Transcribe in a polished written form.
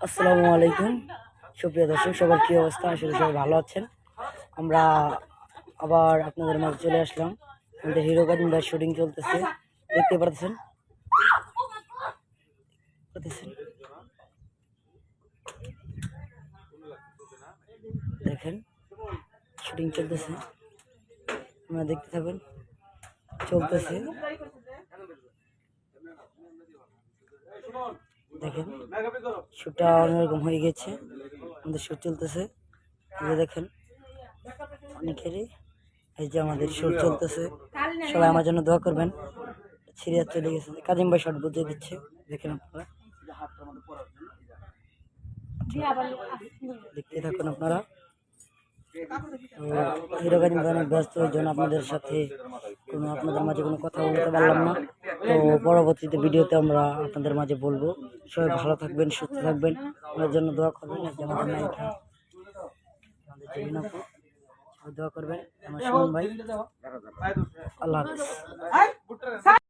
আসসালামু আলাইকুম সুপ্রিয় দর্শক, সবার কী অবস্থা? আসলে সবাই ভালো আছেন। আমরা আবার আপনাদের মাঝে চলে আসলাম। আমাদের হিরো গাজী ভাই শুটিং চলতেছে, দেখতে পাচ্ছেন। দেখেন শুটিং চলতেছে, আপনারা দেখতে থাকুন। চলতেছে, দেখেন শ্যুটটা অন্যরকম হয়ে গেছে। আমাদের শ্যুট চলতেছে, দেখেন অনেকেরই। এই যে আমাদের শ্যুট চলতেছে, সবাই আমার জন্য দোয়া করবেন। সিরিয়াস চলে গেছে, কাজিম ভাই শর্ট বুঝিয়ে দিচ্ছে, দেখেন আপনারা দেখতে থাকুন আপনারা। হিরো কাজিম ভাই অনেক ব্যস্ত, ওই জন্য আপনাদের সাথে আপনাদের মাঝে কোনো কথা বলতে পারলাম না। তো পরবর্তীতে ভিডিওতে আমরা আপনাদের মাঝে বলবো। সবাই ভালো থাকবেন, সুস্থ থাকবেন, আমাদের জন্য দোয়া করবেন। আমাদের নায়িকা আমাদের জমিন আপু, দোয়া করবেন। আমার সুমন ভাই, আল্লাহ হাফেজ।